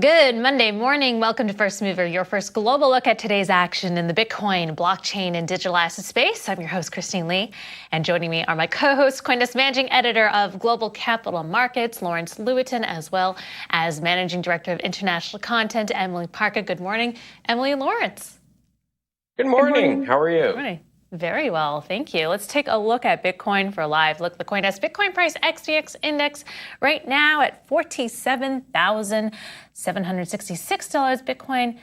Good Monday morning. Welcome to First Mover, your first global look at today's action in the Bitcoin, blockchain, and digital asset space. I'm your host, Christine Lee, and joining me are my co-host, CoinDesk Managing Editor of Global Capital Markets, Lawrence Lewitton, as well as Managing Director of International Content, Emily Parker. Good morning, Emily and Lawrence. Good morning. How are you? Good morning. Very well, thank you. Let's take a look at Bitcoin for a live look at the CoinDesk Bitcoin price XDX index right now at $47,766. Bitcoin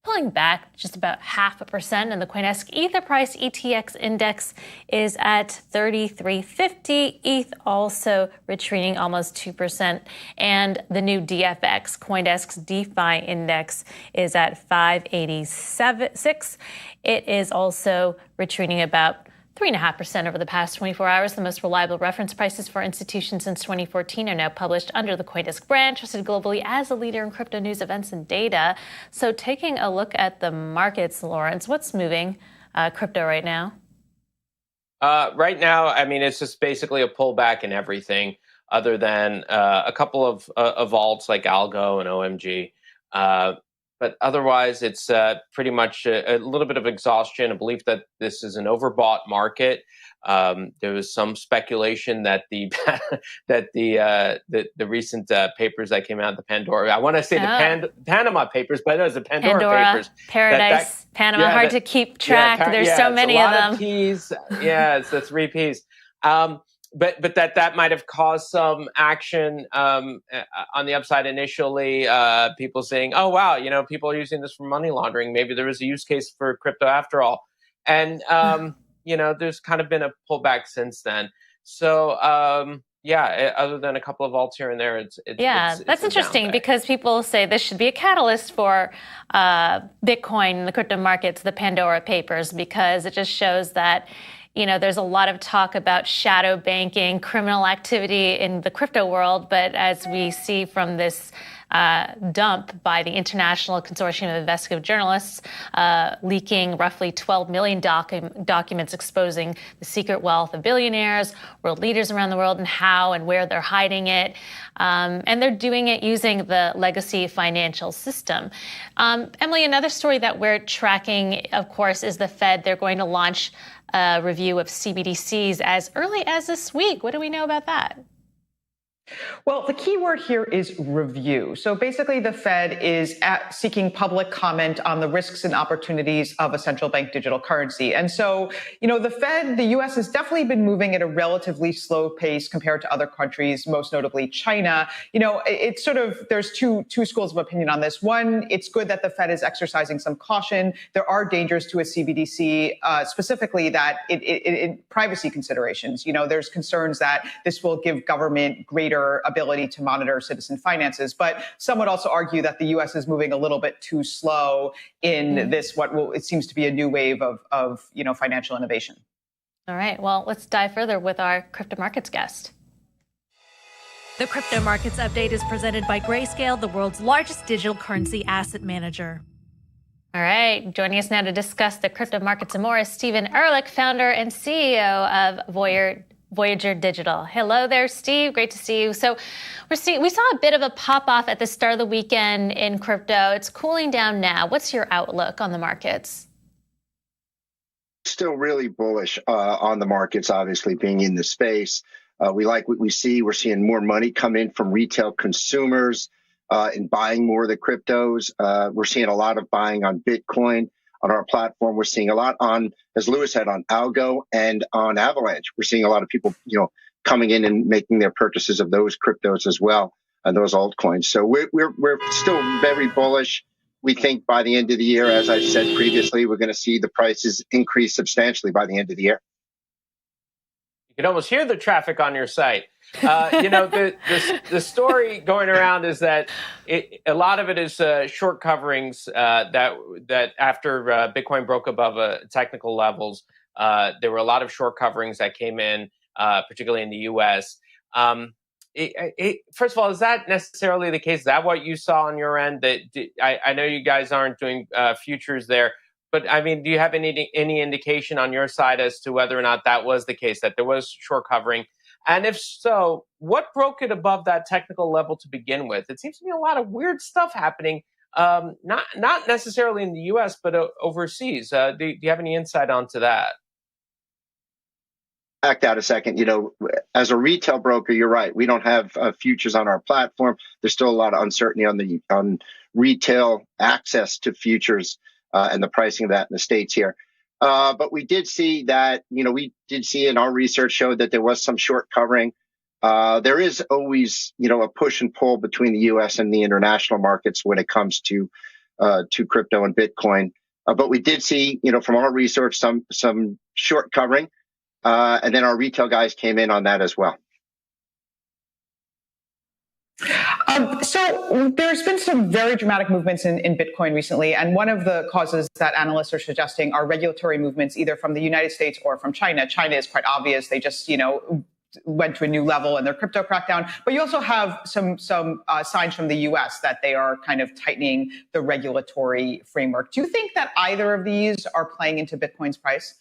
pulling back just about 0.5%, and the CoinDesk Ether price ETX index is at 3350. ETH also retreating almost 2%, and the new DFX CoinDesk's DeFi index is at 586. It is also retreating about 3.5% over the past 24 hours. The most reliable reference prices for institutions since 2014 are now published under the CoinDesk brand, trusted globally as a leader in crypto news, events, and data. So taking a look at the markets, Lawrence, what's moving crypto right now? Right now, I mean, it's just basically a pullback in everything other than a couple of alts like Algo and OMG. But otherwise, it's pretty much a little bit of exhaustion, a belief that this is an overbought market. There was some speculation that the recent papers that came out, the Pandora, I want to say the Panama Papers, but it was the Pandora Papers. Paradise, Panama, hard to keep track. There's so many of them. P's. Yeah, it's the 3 P's. But that might have caused some action on the upside initially. People saying, "Oh wow, people are using this for money laundering. Maybe there is a use case for crypto after all." And there's kind of been a pullback since then. So other than a couple of alts here and there, it's that's interesting because people say this should be a catalyst for Bitcoin, the crypto markets, the Pandora Papers, because it just shows that there's a lot of talk about shadow banking, criminal activity in the crypto world. But as we see from this dump by the International Consortium of Investigative Journalists, leaking roughly 12 million documents exposing the secret wealth of billionaires, world leaders around the world, and how and where they're hiding it. And they're doing it using the legacy financial system. Emily, another story that we're tracking, of course, is the Fed. They're going to launch a review of CBDCs as early as this week. What do we know about that? Well, the key word here is review. So basically, the Fed is seeking public comment on the risks and opportunities of a central bank digital currency. And so, the Fed, the U.S. has definitely been moving at a relatively slow pace compared to other countries, most notably China. It's sort of, there's two schools of opinion on this. One, it's good that the Fed is exercising some caution. There are dangers to a CBDC, specifically that in privacy considerations. There's concerns that this will give government greater ability to monitor citizen finances. But some would also argue that the U.S. is moving a little bit too slow in this, it seems to be a new wave of financial innovation. All right. Well, let's dive further with our crypto markets guest. The Crypto Markets Update is presented by Grayscale, the world's largest digital currency asset manager. All right. Joining us now to discuss the crypto markets and more is Stephen Ehrlich, founder and CEO of Voyager Digital. Hello there, Steve. Great to see you. So we saw a bit of a pop-off at the start of the weekend in crypto. It's cooling down now. What's your outlook on the markets? Still really bullish on the markets, obviously being in the space. We like what we see. We're seeing more money come in from retail consumers in buying more of the cryptos. We're seeing a lot of buying on Bitcoin. On our platform, we're seeing a lot on, as Lewis said, on Algo and on Avalanche. We're seeing a lot of people, coming in and making their purchases of those cryptos as well, and those altcoins. So we're still very bullish. We think by the end of the year, as I said previously, we're going to see the prices increase substantially by the end of the year. You can almost hear the traffic on your site. The story going around is that a lot of it is short coverings that after Bitcoin broke above technical levels, there were a lot of short coverings that came in, particularly in the U.S. First of all, is that necessarily the case? Is that what you saw on your end? I know you guys aren't doing futures there. But I mean, do you have any indication on your side as to whether or not that was the case, that there was short covering? And if so, what broke it above that technical level to begin with? It seems to be a lot of weird stuff happening, not necessarily in the U.S., but overseas. Do you have any insight onto that? Back out a second. As a retail broker, you're right. We don't have futures on our platform. There's still a lot of uncertainty on retail access to futures and the pricing of that in the States here. But we did see that, we did see in our research showed that there was some short covering. There is always, a push and pull between the U.S. and the international markets when it comes to crypto and Bitcoin. But we did see, from our research, some short covering. And then our retail guys came in on that as well. So there's been some very dramatic movements in Bitcoin recently, and one of the causes that analysts are suggesting are regulatory movements either from the United States or from China. China is quite obvious. They just, went to a new level in their crypto crackdown. But you also have some signs from the U.S. that they are kind of tightening the regulatory framework. Do you think that either of these are playing into Bitcoin's price?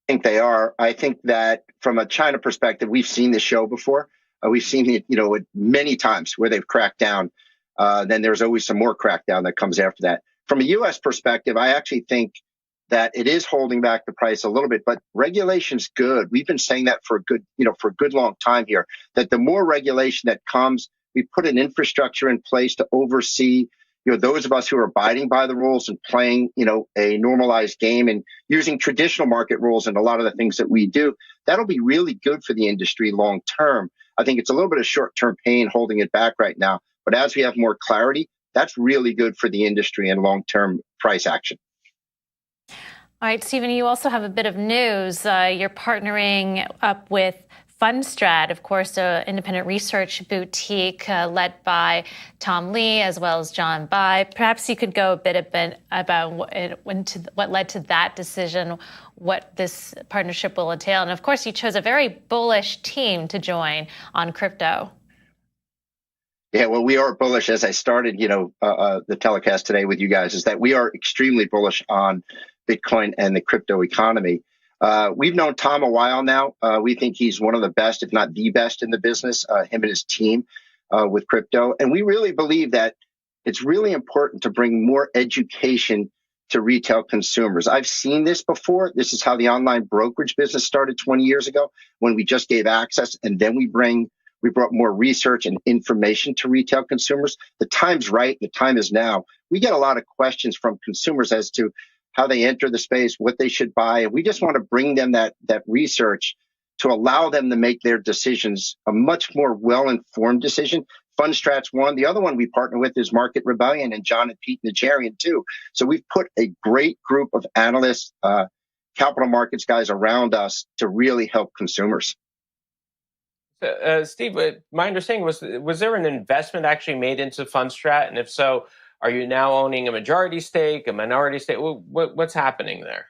I think they are. I think that from a China perspective, we've seen this show before. We've seen it, many times where they've cracked down. Then there's always some more crackdown that comes after that. From a U.S. perspective, I actually think that it is holding back the price a little bit, but regulation's good. We've been saying that for a good long time here, that the more regulation that comes, we put an infrastructure in place to oversee, those of us who are abiding by the rules and playing, a normalized game and using traditional market rules and a lot of the things that we do. That'll be really good for the industry long term. I think it's a little bit of short-term pain holding it back right now. But as we have more clarity, that's really good for the industry and long-term price action. All right, Stephen, you also have a bit of news. You're partnering up with Fundstrat, of course, an independent research boutique led by Tom Lee as well as John Bai. Perhaps you could go a bit about what led to that decision, what this partnership will entail. And of course, you chose a very bullish team to join on crypto. Yeah, well, we are bullish. As I started, the telecast today with you guys, is that we are extremely bullish on Bitcoin and the crypto economy. We've known Tom a while now. We think he's one of the best, if not the best in the business, him and his team with crypto. And we really believe that it's really important to bring more education to retail consumers. I've seen this before. This is how the online brokerage business started 20 years ago when we just gave access and then we brought more research and information to retail consumers. The time's right. The time is now. We get a lot of questions from consumers as to how they enter the space, what they should buy. And we just want to bring them that research to allow them to make their decisions a much more well-informed decision. Fundstrat's one. The other one we partner with is Market Rebellion and John and Pete Najarian too. So we've put a great group of analysts, capital markets guys around us to really help consumers. Steve, my understanding was there an investment actually made into Fundstrat? And if so, are you now owning a majority stake, a minority stake? What's happening there?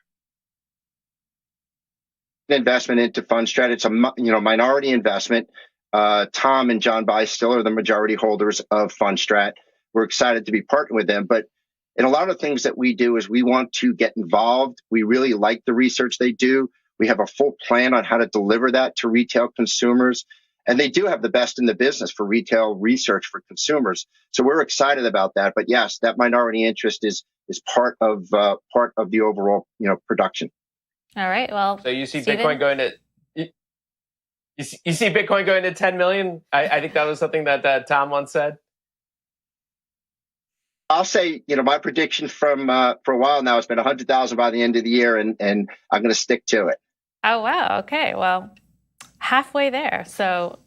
Investment into Fundstrat. It's a minority investment. Tom and John Bai still are the majority holders of Fundstrat. We're excited to be partnering with them. But in a lot of things that we do is we want to get involved. We really like the research they do. We have a full plan on how to deliver that to retail consumers. And they do have the best in the business for retail research for consumers. So we're excited about that. But yes, that minority interest is part of the overall production. All right. Well, so you see Stephen? Bitcoin going to you see Bitcoin going to 10 million? I think that was something that Tom once said. I'll say, my prediction from for a while now has been 100,000 by the end of the year, and I'm going to stick to it. Oh, wow. Okay. Well, halfway there. So,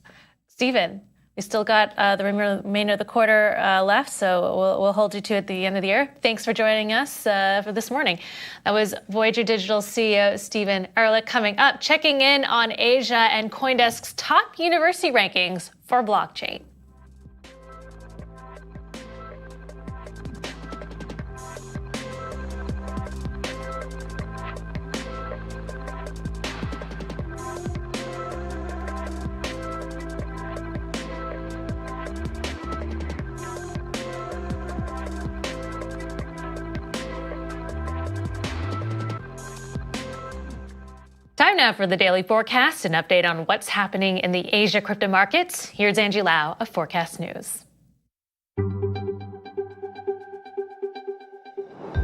Stephen, we still got the remainder of the quarter left, so we'll hold you to it at the end of the year. Thanks for joining us for this morning. That was Voyager Digital CEO Stephen Ehrlich. Coming up, checking in on Asia and CoinDesk's top university rankings for blockchain. Time now for the daily forecast, an update on what's happening in the Asia crypto markets. Here's Angie Lau of Forecast News.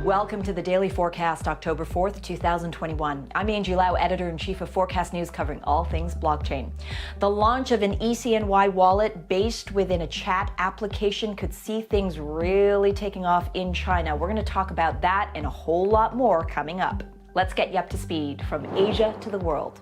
Welcome to the Daily Forecast, October 4th, 2021. I'm Angie Lau, Editor-in-Chief of Forecast News, covering all things blockchain. The launch of an ECNY wallet based within a chat application could see things really taking off in China. We're going to talk about that and a whole lot more coming up. Let's get you up to speed from Asia to the world.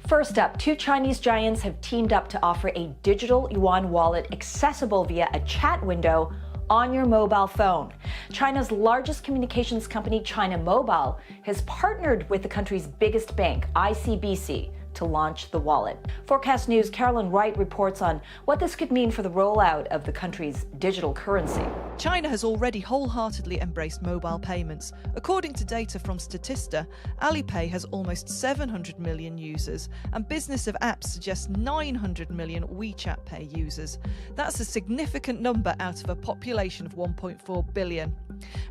First up, two Chinese giants have teamed up to offer a digital yuan wallet accessible via a chat window on your mobile phone. China's largest communications company, China Mobile, has partnered with the country's biggest bank, ICBC, to launch the wallet. Forecast News' Carolyn Wright reports on what this could mean for the rollout of the country's digital currency. China has already wholeheartedly embraced mobile payments. According to data from Statista, Alipay has almost 700 million users, and Business of Apps suggests 900 million WeChat Pay users. That's a significant number out of a population of 1.4 billion.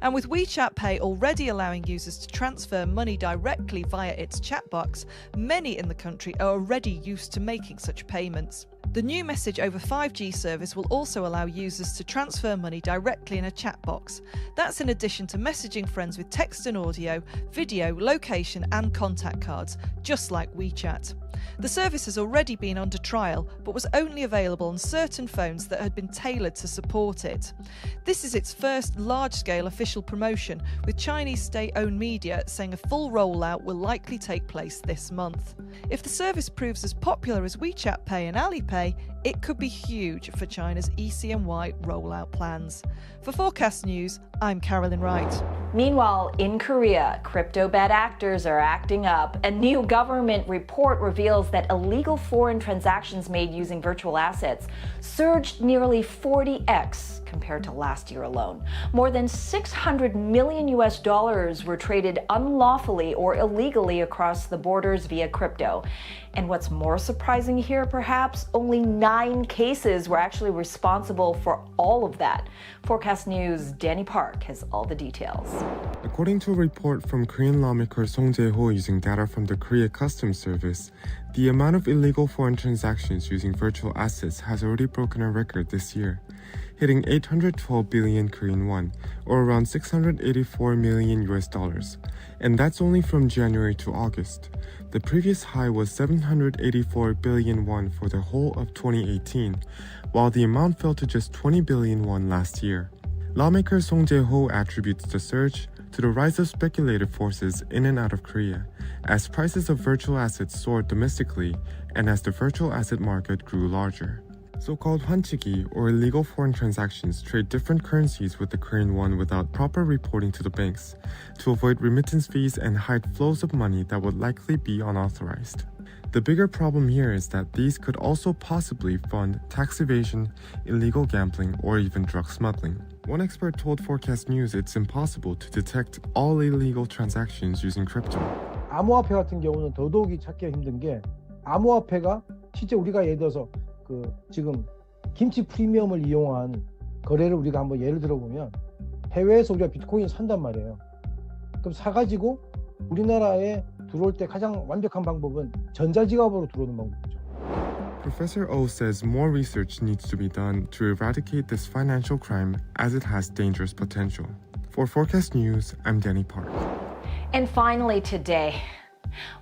And with WeChat Pay already allowing users to transfer money directly via its chat box, many in the country are already used to making such payments. The new message over 5G service will also allow users to transfer money directly in a chat box. That's in addition to messaging friends with text and audio, video, location and contact cards, just like WeChat. The service has already been under trial, but was only available on certain phones that had been tailored to support it. This is its first large-scale official promotion, with Chinese state-owned media saying a full rollout will likely take place this month. If the service proves as popular as WeChat Pay and Alipay, it could be huge for China's ECNY rollout plans. For Forecast News, I'm Carolyn Wright. Meanwhile, in Korea, crypto bad actors are acting up. A new government report reveals that illegal foreign transactions made using virtual assets surged nearly 40x compared to last year alone. More than $600 million were traded unlawfully or illegally across the borders via crypto. And what's more surprising here, perhaps, only 9 cases were actually responsible for all of that. Forecast News' Danny Park has all the details. According to a report from Korean lawmaker Song Jae-ho using data from the Korea Customs Service, the amount of illegal foreign transactions using virtual assets has already broken a record this year, hitting 812 billion Korean won, or around $684 million, and that's only from January to August. The previous high was 784 billion won for the whole of 2018, while the amount fell to just 20 billion won last year. Lawmaker Song Jae-ho attributes the surge to the rise of speculative forces in and out of Korea, as prices of virtual assets soared domestically and as the virtual asset market grew larger. So-called hwanchigi, or illegal foreign transactions, trade different currencies with the Korean won without proper reporting to the banks to avoid remittance fees and hide flows of money that would likely be unauthorized. The bigger problem here is that these could also possibly fund tax evasion, illegal gambling, or even drug smuggling. One expert told Forecast News it's impossible to detect all illegal transactions using crypto. 암호화폐 같은 경우는 더더욱이 찾기가 힘든 게 암호화폐가 실제 우리가 예를 들어서 지금 김치 프리미엄을 이용한 거래를 우리가 한번 예를 들어보면 해외에서 우리가 비트코인 산단 말이에요. 그럼 사가지고 우리나라에 들어올 때 가장 완벽한 방법은 전자지갑으로 들어오는 방법이죠. Professor Oh says more research needs to be done to eradicate this financial crime as it has dangerous potential. For Forecast News, I'm Danny Park. And finally today,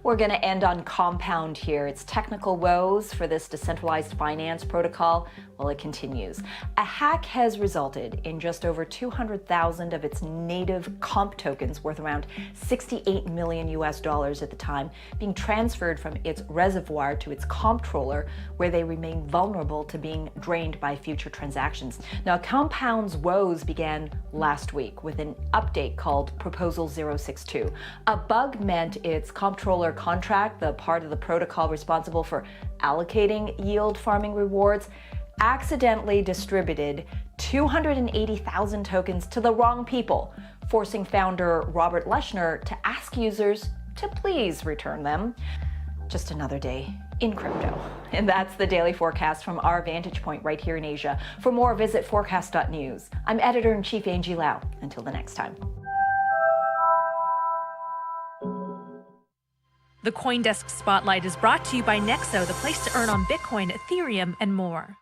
we're going to end on Compound here. Its technical woes for this decentralized finance protocol, well, it continues. A hack has resulted in just over 200,000 of its native comp tokens, worth around $68 million at the time, being transferred from its reservoir to its comptroller, where they remain vulnerable to being drained by future transactions. Now, Compound's woes began last week with an update called Proposal 062. A bug meant its comptroller contract, the part of the protocol responsible for allocating yield farming rewards, accidentally distributed 280,000 tokens to the wrong people, forcing founder Robert Leshner to ask users to please return them. Just another day in crypto. And that's the daily forecast from our vantage point right here in Asia. For more, visit forecast.news. I'm Editor-in-Chief Angie Lau. Until the next time. The CoinDesk Spotlight is brought to you by Nexo, the place to earn on Bitcoin, Ethereum, and more.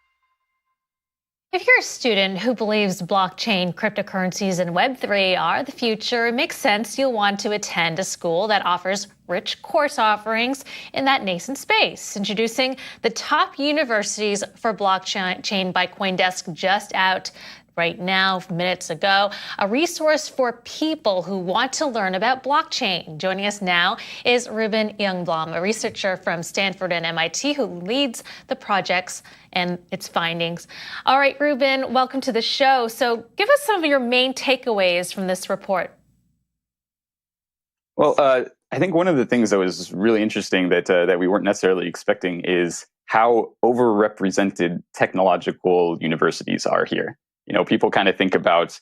If you're a student who believes blockchain, cryptocurrencies, and Web3 are the future, it makes sense you'll want to attend a school that offers rich course offerings in that nascent space. Introducing the top universities for blockchain by CoinDesk, just out right now, minutes ago, a resource for people who want to learn about blockchain. Joining us now is Reuben Youngblom, a researcher from Stanford and MIT who leads the projects and its findings. All right, Reuben, welcome to the show. So give us some of your main takeaways from this report. Well, I think one of the things that was really interesting that we weren't necessarily expecting is how overrepresented technological universities are here. You know, people kind of think about,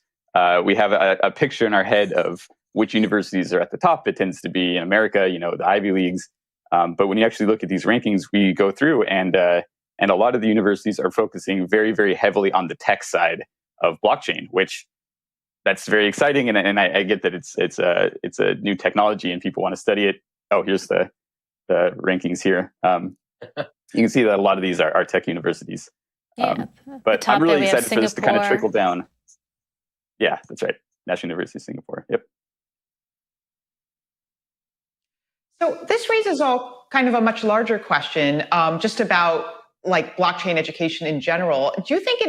we have a picture in our head of which universities are at the top. It tends to be in America, you know, the Ivy Leagues. But when you actually look at these rankings, we go through and a lot of the universities are focusing very, very heavily on the tech side of blockchain, which that's very exciting. And I get that it's a new technology and people want to study it. Oh, here's the rankings here. You can see that a lot of these are tech universities. Yeah, but I'm really excited for this to kind of trickle down. Yeah, that's right. National University of Singapore. Yep. So this raises all kind of a much larger question, just about like blockchain education in general. Do you think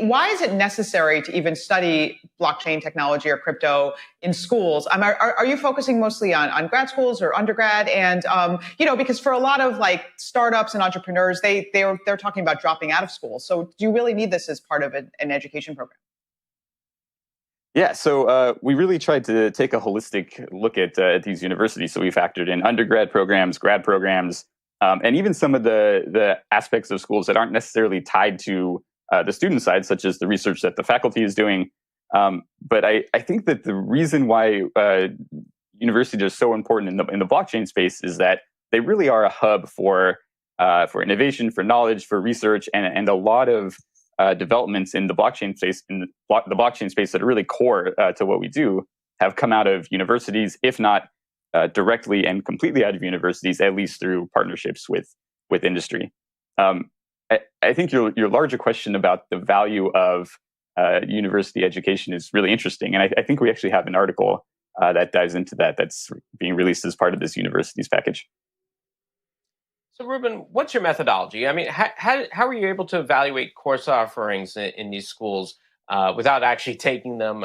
why is it necessary to even study blockchain technology or crypto in schools? Are you focusing mostly on grad schools or undergrad? And, because for a lot of like startups and entrepreneurs, they're talking about dropping out of school. So do you really need this as part of an education program? Yeah, so we really tried to take a holistic look at these universities. So we factored in undergrad programs, grad programs, and even some of the aspects of schools that aren't necessarily tied to the student side, such as the research that the faculty is doing. But I think that the reason why universities are so important in the blockchain space is that they really are a hub for innovation, for knowledge, for research, and a lot of developments in the blockchain space, that are really core to what we do, have come out of universities, if not directly and completely out of universities, at least through partnerships with industry. I think your larger question about the value of university education is really interesting, and I think we actually have an article that dives into that that's being released as part of this universities package. So, Reuben, what's your methodology? I mean, how are you able to evaluate course offerings in these schools without actually taking them?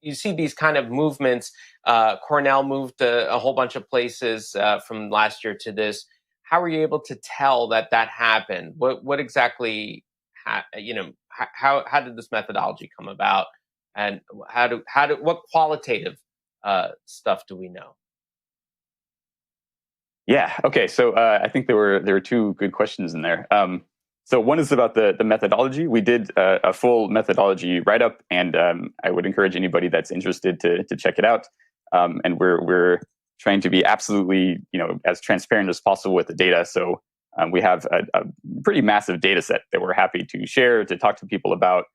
You see these kind of movements. Cornell moved a whole bunch of places from last year to this. How are you able to tell that happened? What exactly, how did this methodology come about? And what qualitative stuff do we know? Yeah. Okay. So I think there were two good questions in there. So one is about the methodology. We did a full methodology write-up, and I would encourage anybody that's interested to check it out. And we're trying to be absolutely as transparent as possible with the data. So we have a pretty massive data set that we're happy to share, to talk to people about.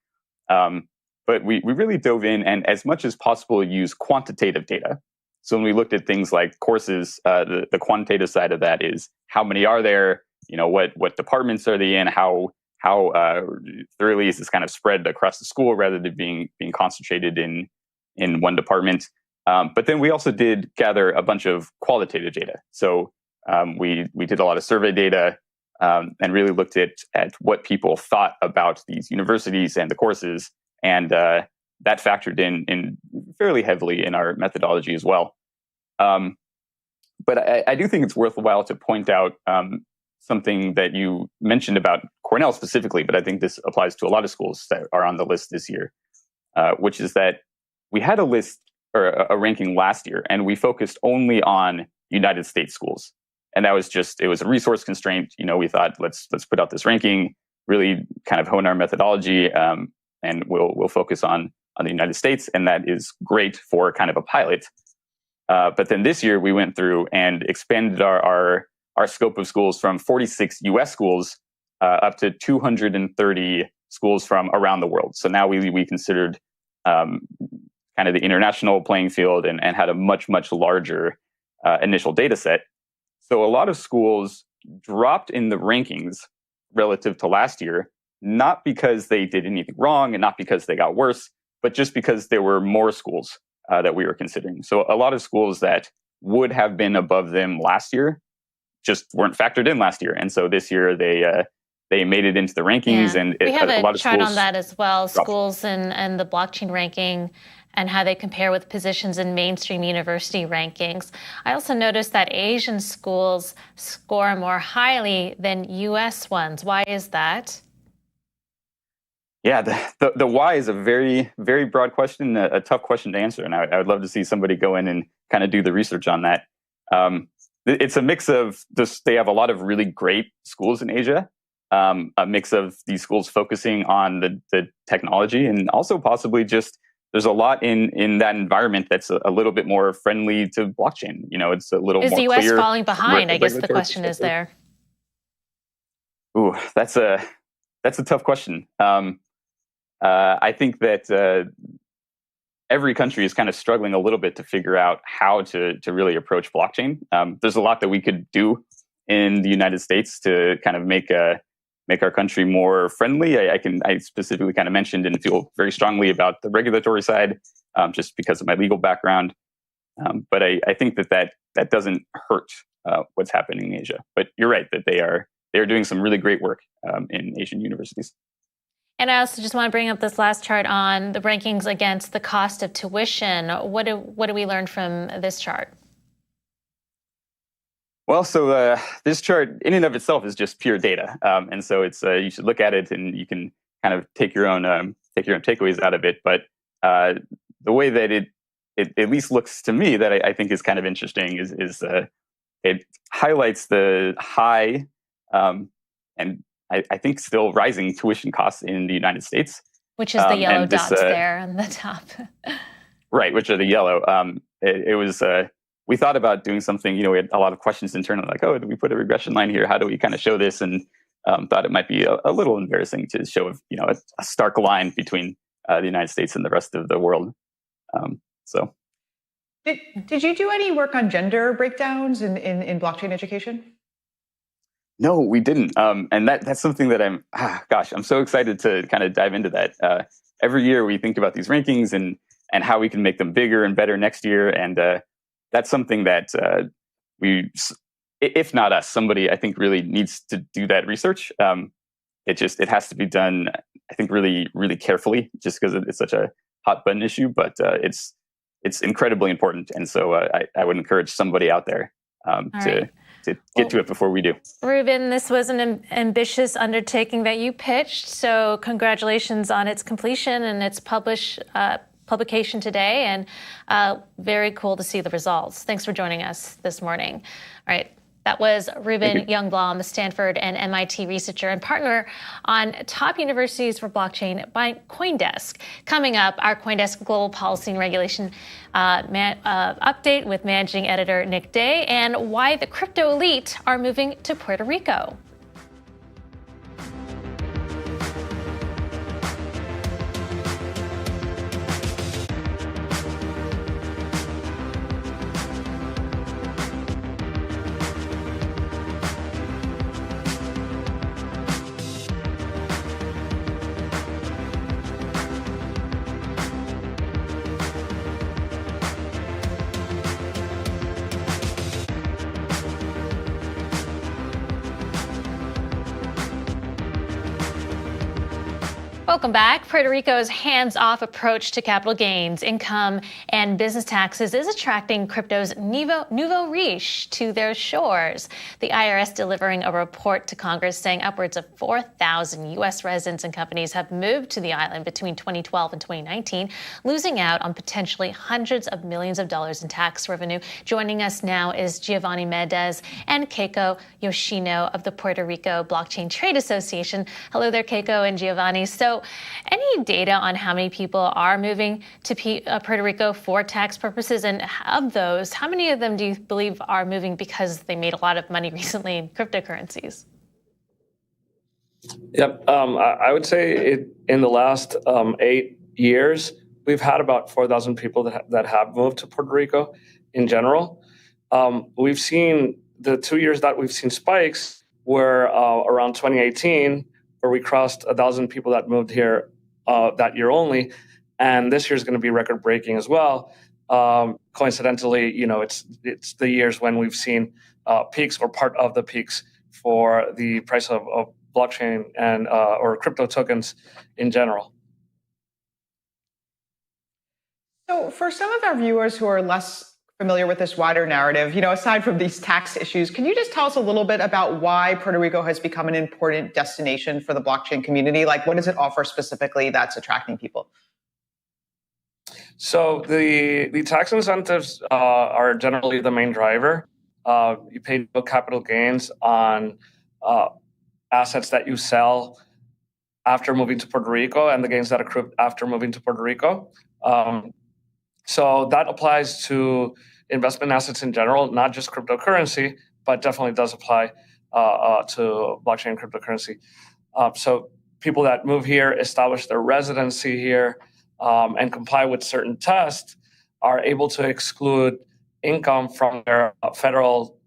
But we really dove in and as much as possible use quantitative data. So when we looked at things like courses, the quantitative side of that is how many are there, what departments are they in, how thoroughly is this kind of spread across the school rather than being concentrated in one department. But then we also did gather a bunch of qualitative data. So we did a lot of survey data and really looked at what people thought about these universities and the courses, and that factored in fairly heavily in our methodology as well. But I do think it's worthwhile to point out something that you mentioned about Cornell specifically, but I think this applies to a lot of schools that are on the list this year, which is that we had a list or a ranking last year, and we focused only on United States schools. And that was it was a resource constraint. We thought, let's put out this ranking, really kind of hone our methodology, and we'll focus on the United States. And that is great for kind of a pilot. But then this year we went through and expanded our scope of schools from 46 US schools up to 230 schools from around the world. So now we considered kind of the international playing field and had a much, much larger initial data set. So a lot of schools dropped in the rankings relative to last year, not because they did anything wrong and not because they got worse, but just because there were more schools that we were considering. So a lot of schools that would have been above them last year just weren't factored in last year. And so this year they made it into the rankings. And we have a lot of chart schools on that as well, dropped. schools and the blockchain ranking and how they compare with positions in mainstream university rankings. I also noticed that Asian schools score more highly than US ones. Why is that? Yeah, the why is a very, very broad question, a tough question to answer. And I would love to see somebody go in and kind of do the research on that. It's a mix of they have a lot of really great schools in Asia, a mix of these schools focusing on the technology, and also possibly just there's a lot in that environment that's a little bit more friendly to blockchain. It's a little more clear. Is the US falling behind? I guess the question is there. Ooh, that's a tough question. I think that every country is kind of struggling a little bit to figure out how to really approach blockchain. There's a lot that we could do in the United States to kind of make our country more friendly. I specifically kind of mentioned and feel very strongly about the regulatory side, just because of my legal background. But I think that doesn't hurt what's happening in Asia. But you're right that they are doing some really great work in Asian universities. And I also just want to bring up this last chart on the rankings against the cost of tuition. What do we learn from this chart? Well, so this chart in and of itself is just pure data, and so it's you should look at it and you can kind of take your own takeaways out of it. But the way that it at least looks to me that I think is kind of interesting is it highlights the high and I think still rising tuition costs in the United States. Which is the yellow dots there on the top. Right, which are the yellow. It was, we thought about doing something, we had a lot of questions internally, like, do we put a regression line here? How do we kind of show this? And thought it might be a little embarrassing to show, a stark line between the United States and the rest of the world. So. Did you do any work on gender breakdowns in blockchain education? No, we didn't. And that's something that I'm so excited to kind of dive into that. Every year we think about these rankings and how we can make them bigger and better next year. And that's something that if not us, somebody I think really needs to do that research. It has to be done, I think, really, really carefully, just because it's such a hot button issue, but it's incredibly important. And so I would encourage somebody out there to get to it before we do. Reuben, this was an ambitious undertaking that you pitched, so congratulations on its completion and its publication today, and very cool to see the results. Thanks for joining us this morning. All right. That was Reuben Youngblom, a Stanford and MIT researcher and partner on Top Universities for Blockchain by CoinDesk. Coming up, our CoinDesk Global Policy and Regulation update with managing editor Nick Day, and why the crypto elite are moving to Puerto Rico. Welcome back. Puerto Rico's hands-off approach to capital gains, income, and business taxes is attracting crypto's nouveau riche to their shores. The IRS delivering a report to Congress saying upwards of 4,000 U.S. residents and companies have moved to the island between 2012 and 2019, losing out on potentially hundreds of millions of dollars in tax revenue. Joining us now is Giovanni Mendez and Keiko Yoshino of the Puerto Rico Blockchain Trade Association. Hello there, Keiko and Giovanni. So, any data on how many people are moving to Puerto Rico for tax purposes? And of those, how many of them do you believe are moving because they made a lot of money recently in cryptocurrencies? Yep. I would say in the last 8 years, we've had about 4,000 people that have moved to Puerto Rico in general. we've seen the 2 years that we've seen spikes were around 2018, where we crossed 1,000 people that moved here that year only, and this year is going to be record-breaking as well. Coincidentally, it's the years when we've seen peaks or part of the peaks for the price of blockchain and or crypto tokens in general. So for some of our viewers who are less familiar with this wider narrative, aside from these tax issues, can you just tell us a little bit about why Puerto Rico has become an important destination for the blockchain community? Like, what does it offer specifically that's attracting people? So the tax incentives are generally the main driver. You pay no capital gains on assets that you sell after moving to Puerto Rico and the gains that accrue after moving to Puerto Rico. So that applies to investment assets in general, not just cryptocurrency, but definitely does apply to blockchain and cryptocurrency. So people that move here, establish their residency here, and comply with certain tests are able to exclude income from their federal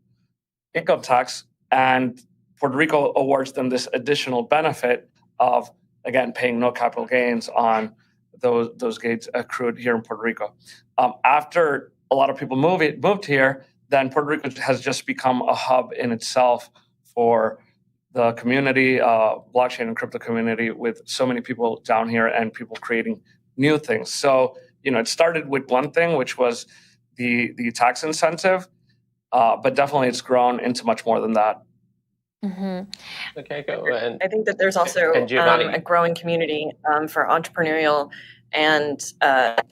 income tax, and Puerto Rico awards them this additional benefit of, again, paying no capital gains on those gains accrued here in Puerto Rico. After a lot of people moved here, then Puerto Rico has just become a hub in itself for the community, blockchain and crypto community, with so many people down here and people creating new things. So, it started with one thing, which was the tax incentive, but definitely it's grown into much more than that. Mm-hmm. Okay, go ahead. I think that there's also a growing community for entrepreneurial and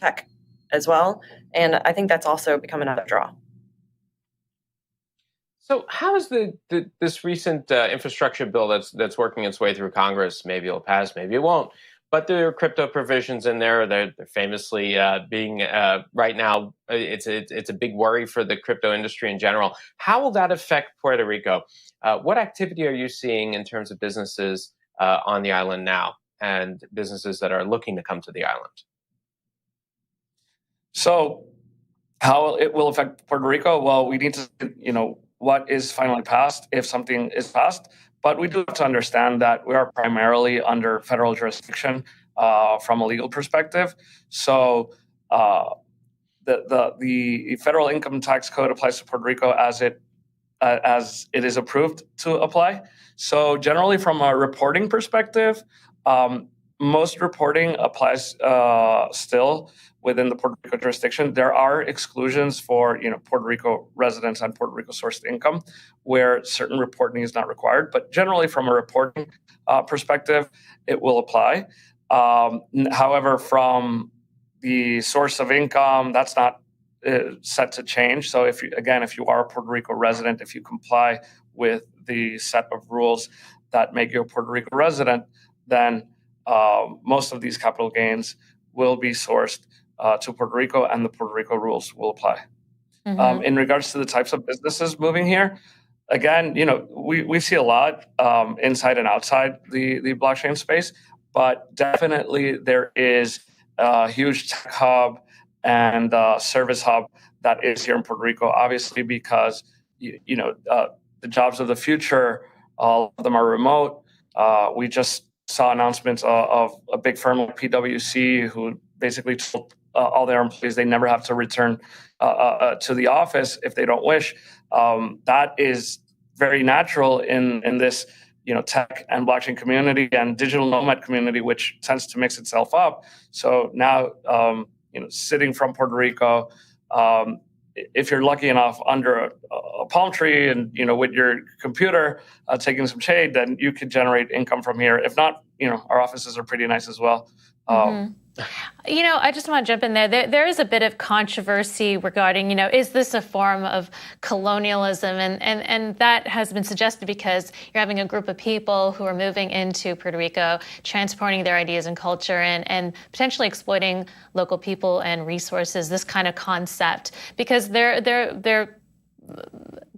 tech as well. And I think that's also become another draw. So how is this recent infrastructure bill that's working its way through Congress? Maybe it'll pass, maybe it won't. But there are crypto provisions in there. They're famously being right now. It's a big worry for the crypto industry in general. How will that affect Puerto Rico? What activity are you seeing in terms of businesses on the island now, and businesses that are looking to come to the island? So, how it will affect Puerto Rico? Well, we need to, what is finally passed, if something is passed. But we do have to understand that we are primarily under federal jurisdiction from a legal perspective. So the federal income tax code applies to Puerto Rico as it is approved to apply. So generally, from a reporting perspective, most reporting applies still within the Puerto Rico jurisdiction. There are exclusions for Puerto Rico residents and Puerto Rico sourced income, where certain reporting is not required. But generally, from a reporting perspective, it will apply. However, from the source of income, that's not set to change. So if you are a Puerto Rico resident, if you comply with the set of rules that make you a Puerto Rico resident, then most of these capital gains will be sourced to Puerto Rico, and the Puerto Rico rules will apply. Mm-hmm. In regards to the types of businesses moving here, again, we see a lot inside and outside the blockchain space, but definitely there is a huge tech hub and service hub that is here in Puerto Rico, obviously because the jobs of the future, all of them are remote. We just saw announcements of a big firm like PwC who basically told all their employees they never have to return to the office if they don't wish. That is very natural in this tech and blockchain community and digital nomad community, which tends to mix itself up. So now, sitting from Puerto Rico, if you're lucky enough under a palm tree and with your computer taking some shade, then you could generate income from here. If not, our offices are pretty nice as well. Mm-hmm. I just want to jump in there. There is a bit of controversy regarding, is this a form of colonialism? And that has been suggested because you're having a group of people who are moving into Puerto Rico, transporting their ideas and culture and potentially exploiting local people and resources, this kind of concept, because they're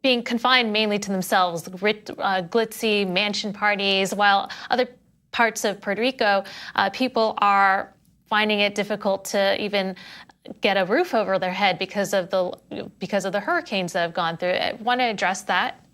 being confined mainly to themselves, glitzy mansion parties, while other parts of Puerto Rico, people are finding it difficult to even, get a roof over their head because of the hurricanes that have gone through. I want to address that.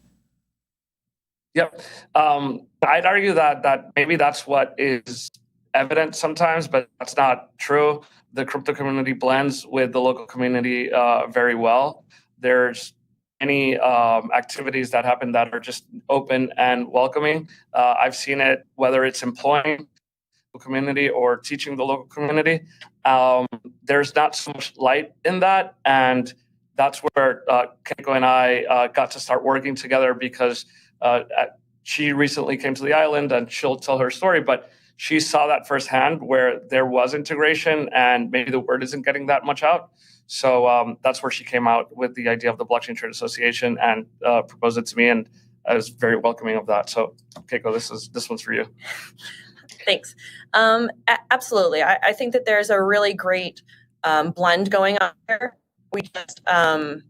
Yep. I'd argue that maybe that's what is evident sometimes, but that's not true. The crypto community blends with the local community very well. There's many activities that happen that are just open and welcoming. I've seen it, whether it's employing the community or teaching the local community. There's not so much light in that, and that's where Keiko and I got to start working together, because she recently came to the island, and she'll tell her story, but she saw that firsthand where there was integration and maybe the word isn't getting that much out. So that's where she came out with the idea of the Blockchain Trade Association and proposed it to me, and I was very welcoming of that. So Keiko, this one's for you. Thanks. Absolutely. I think that there's a really great blend going on here. We just are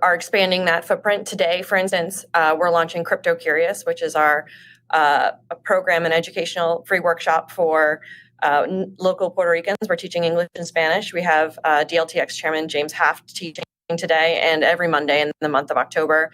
expanding that footprint today. For instance, we're launching Crypto Curious, which is our a program and educational free workshop for local Puerto Ricans. We're teaching English and Spanish. We have DLTX Chairman James Haft teaching today and every Monday in the month of October.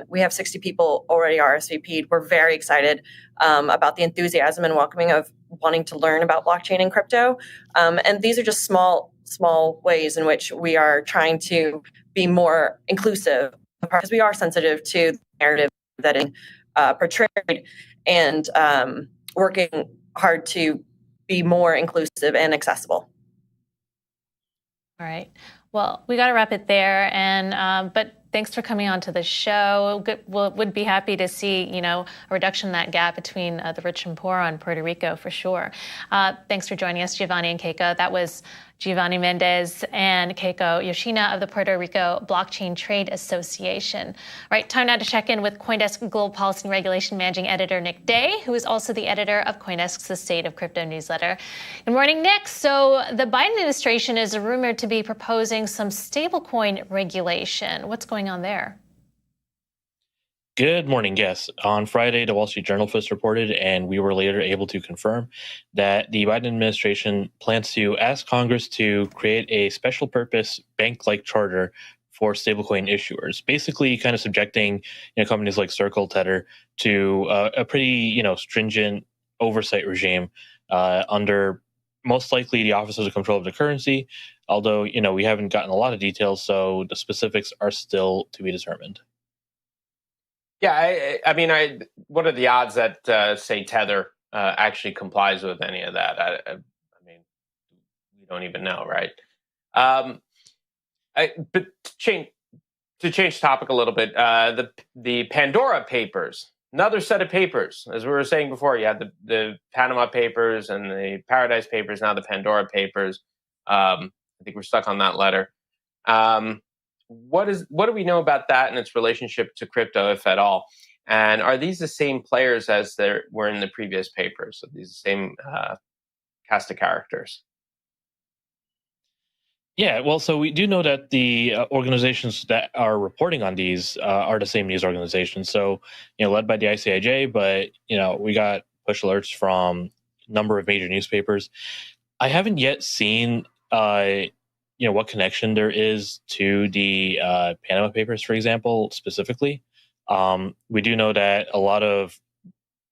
We have 60 people already RSVP'd. We're very excited about the enthusiasm and welcoming of wanting to learn about blockchain and crypto. And these are just small ways in which we are trying to be more inclusive, because we are sensitive to the narrative that is portrayed, and working hard to be more inclusive and accessible. All right. Well, we got to wrap it there, and but thanks for coming on to the show. Would be happy to see, a reduction in that gap between the rich and poor on Puerto Rico for sure. Thanks for joining us, Giovanni and Keiko. That was Giovanni Mendez and Keiko Yoshina of the Puerto Rico Blockchain Trade Association. All right, time now to check in with CoinDesk Global Policy and Regulation Managing Editor Nick Day, who is also the editor of CoinDesk's The State of Crypto newsletter. Good morning, Nick. So the Biden administration is rumored to be proposing some stablecoin regulation. What's going on there? Good morning. Yes. On Friday, the Wall Street Journal first reported, and we were later able to confirm that the Biden administration plans to ask Congress to create a special purpose bank-like charter for stablecoin issuers, basically kind of subjecting companies like Circle, Tether to a pretty stringent oversight regime under most likely the Office of Control of the Currency, although we haven't gotten a lot of details, so the specifics are still to be determined. Yeah, I mean, what are the odds that, say, Tether actually complies with any of that? I mean, we don't even know, right? But to change topic a little bit, the Pandora Papers, another set of papers. As we were saying before, you had the Panama Papers and the Paradise Papers, now the Pandora Papers. I think we're stuck on that letter. What do we know about that and its relationship to crypto, if at all? And are these the same players as there were in the previous papers? So these same cast of characters? Yeah, well, so we do know that the organizations that are reporting on these are the same news organizations. So, led by the ICIJ, but, we got push alerts from a number of major newspapers. I haven't yet seen what connection there is to the Panama Papers, for example, specifically. We do know that a lot of,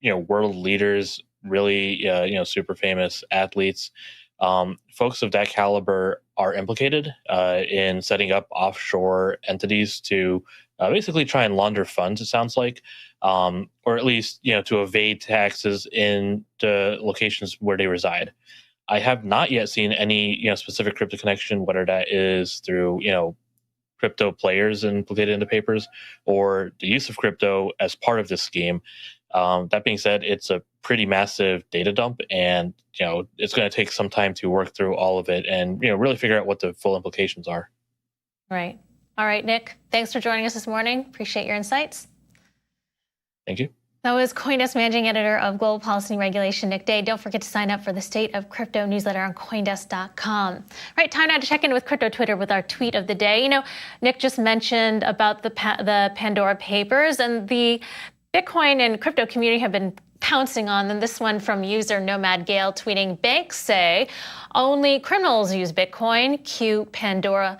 world leaders, really, super famous athletes, folks of that caliber are implicated in setting up offshore entities to basically try and launder funds, it sounds like, or at least, to evade taxes in the locations where they reside. I have not yet seen any, specific crypto connection, whether that is through, crypto players implicated in the papers or the use of crypto as part of this scheme. That being said, it's a pretty massive data dump, and it's going to take some time to work through all of it and really figure out what the full implications are. Right. All right, Nick. Thanks for joining us this morning. Appreciate your insights. Thank you. That was CoinDesk Managing Editor of Global Policy and Regulation, Nick Day. Don't forget to sign up for the State of Crypto newsletter on CoinDesk.com. All right, time now to check in with Crypto Twitter with our tweet of the day. Nick just mentioned about the Pandora Papers, and the Bitcoin and crypto community have been pouncing on them. This one from user Nomad Gale tweeting, banks say only criminals use Bitcoin. Cue Pandora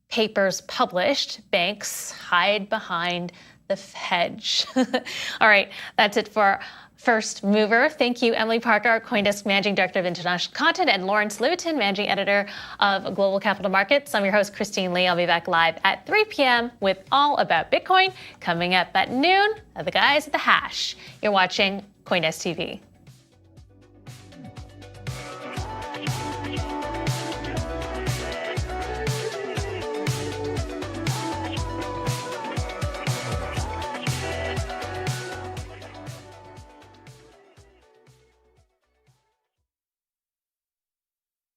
Papers published. Banks hide behind the hedge. All right, that's it for First Mover. Thank you, Emily Parker, our CoinDesk Managing Director of International Content, and Lawrence Lewiton, Managing Editor of Global Capital Markets. I'm your host, Christine Lee. I'll be back live at 3 p.m. with All About Bitcoin. Coming up at noon, are the guys at the Hash. You're watching CoinDesk TV.